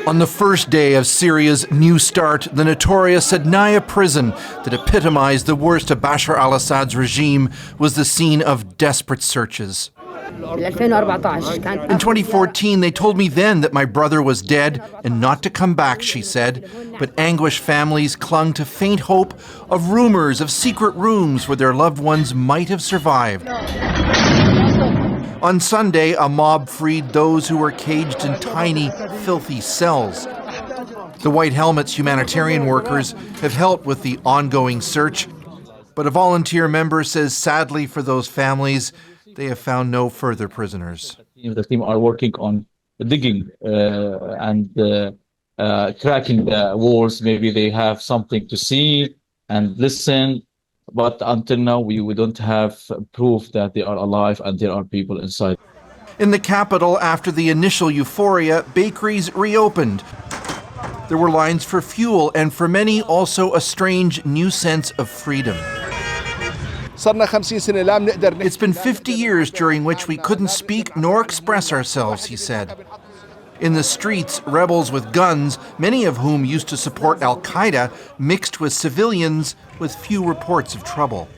On the first day of Syria's new start, the notorious Sednaya prison that epitomized the worst of Bashar al-Assad's regime was the scene of desperate searches. In 2014, they told me then that my brother was dead and not to come back, she said. But anguished families clung to faint hope of rumors of secret rooms where their loved ones might have survived. On Sunday, a mob freed those who were caged in tiny, filthy cells. The White Helmets humanitarian workers have helped with the ongoing search, but a volunteer member says sadly for those families, they have found no further prisoners. The team are working on digging and cracking the walls. Maybe they have something to see and listen. But until now, we don't have proof that they are alive and there are people inside. In the capital, after the initial euphoria, bakeries reopened. There were lines for fuel and for many also a strange new sense of freedom. It's been 50 years during which we couldn't speak nor express ourselves, he said. In the streets, rebels with guns, many of whom used to support al-Qaeda, mixed with civilians with few reports of trouble.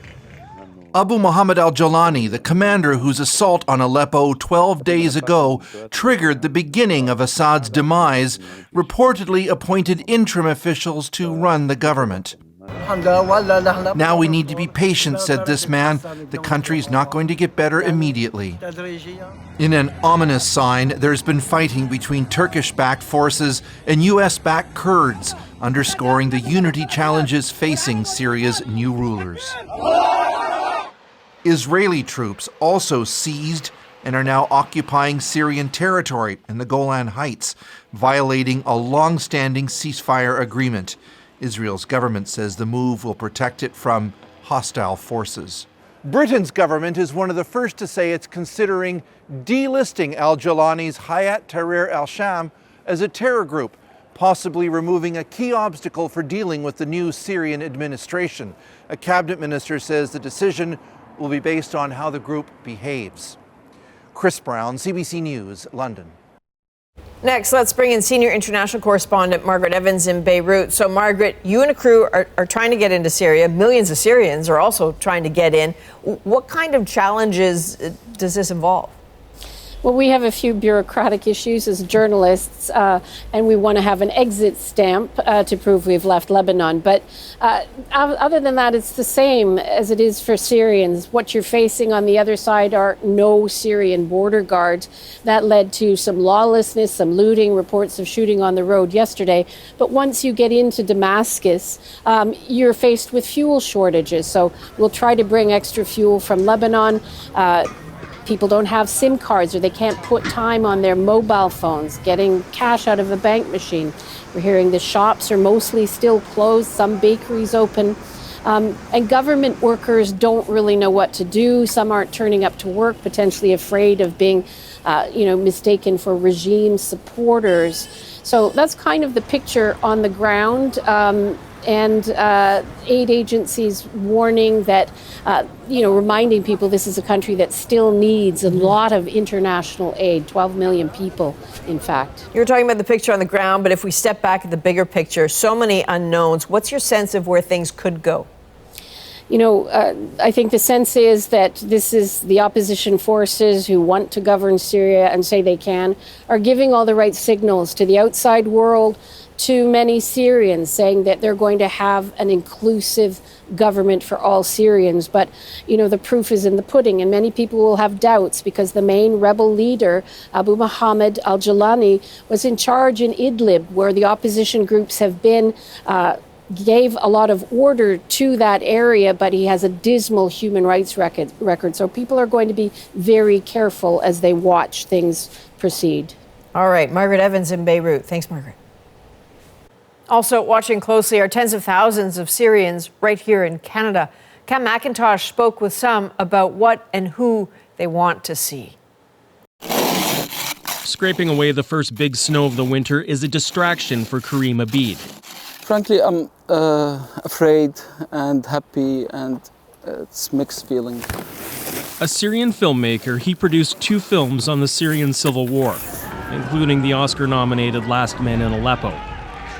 Abu Muhammad al-Jolani, the commander whose assault on Aleppo 12 days ago triggered the beginning of Assad's demise, reportedly appointed interim officials to run the government. Now we need to be patient, said this man. The country's not going to get better immediately. In an ominous sign, there's been fighting between Turkish-backed forces and US-backed Kurds, underscoring the unity challenges facing Syria's new rulers. Israeli troops also seized and are now occupying Syrian territory in the Golan Heights, violating a long-standing ceasefire agreement. Israel's government says the move will protect it from hostile forces. Britain's government is one of the first to say it's considering delisting al-Jolani's Hayat Tahrir al-Sham as a terror group, possibly removing a key obstacle for dealing with the new Syrian administration. A cabinet minister says the decision will be based on how the group behaves. Chris Brown, CBC News, London. Next, let's bring in senior international correspondent Margaret Evans in Beirut. So, Margaret, you and a crew are trying to get into Syria. Millions of Syrians are also trying to get in. What kind of challenges does this involve? Well, we have a few bureaucratic issues as journalists, and we want to have an exit stamp to prove we've left Lebanon. But other than that, it's the same as it is for Syrians. What you're facing on the other side are no Syrian border guards. That led to some lawlessness, some looting, reports of shooting on the road yesterday. But once you get into Damascus, you're faced with fuel shortages. So we'll try to bring extra fuel from Lebanon. People don't have SIM cards or they can't put time on their mobile phones, getting cash out of a bank machine. We're hearing the shops are mostly still closed, some bakeries open. And government workers don't really know what to do. Some aren't turning up to work, potentially afraid of being mistaken for regime supporters. So that's kind of the picture on the ground. And aid agencies warning that, reminding people this is a country that still needs a lot of international aid, 12 million people, in fact. You're talking about the picture on the ground, but if we step back at the bigger picture, so many unknowns. What's your sense of where things could go? I think the sense is that this is the opposition forces who want to govern Syria and say they can, are giving all the right signals to the outside world, to many Syrians, saying that they're going to have an inclusive government for all Syrians. But, the proof is in the pudding, and many people will have doubts because the main rebel leader, Abu Muhammad al-Jolani, was in charge in Idlib, where the opposition groups have been, gave a lot of order to that area, but he has a dismal human rights record. So people are going to be very careful as they watch things proceed. All right, Margaret Evans in Beirut. Thanks, Margaret. Also watching closely are tens of thousands of Syrians right here in Canada. Cam McIntosh spoke with some about what and who they want to see. Scraping away the first big snow of the winter is a distraction for Kareem Abid. Frankly, I'm afraid and happy, and it's mixed feeling. A Syrian filmmaker, he produced 2 films on the Syrian civil war. including the Oscar-nominated Last Man in Aleppo.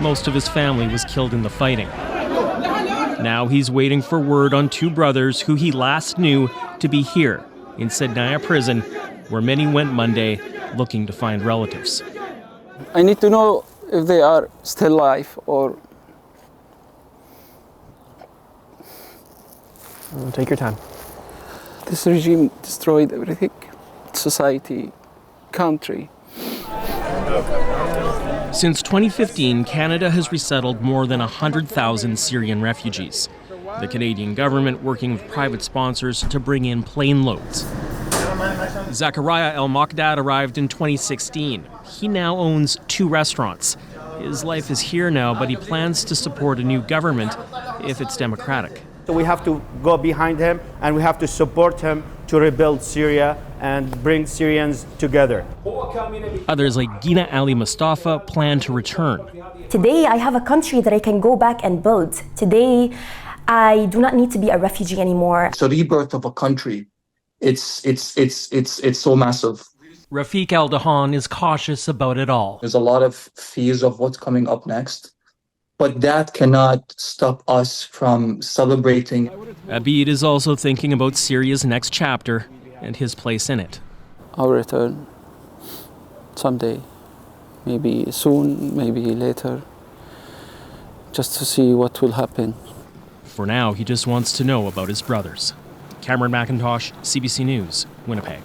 Most of his family was killed in the fighting. Now he's waiting for word on two brothers who he last knew to be here in Sednaya prison, where many went Monday looking to find relatives. I need to know if they are still alive or... Take your time. This regime destroyed everything. Society, country. Since 2015, Canada has resettled more than 100,000 Syrian refugees. The Canadian government working with private sponsors to bring in plane loads. Zachariah El-Mokdad arrived in 2016. He now owns 2 restaurants. His life is here now, but he plans to support a new government if it's democratic. So we have to go behind him and we have to support him to rebuild Syria and bring Syrians together. Others like Gina Ali Mustafa plan to return. Today I have a country that I can go back and build. Today I do not need to be a refugee anymore. It's a rebirth of a country. It's so massive. Rafiq Al-Dahan is cautious about it all. There's a lot of fears of what's coming up next, but that cannot stop us from celebrating. Abid is also thinking about Syria's next chapter and his place in it. I'll return someday, maybe soon, maybe later, just to see what will happen. For now, he just wants to know about his brothers. Cameron McIntosh, CBC News, Winnipeg.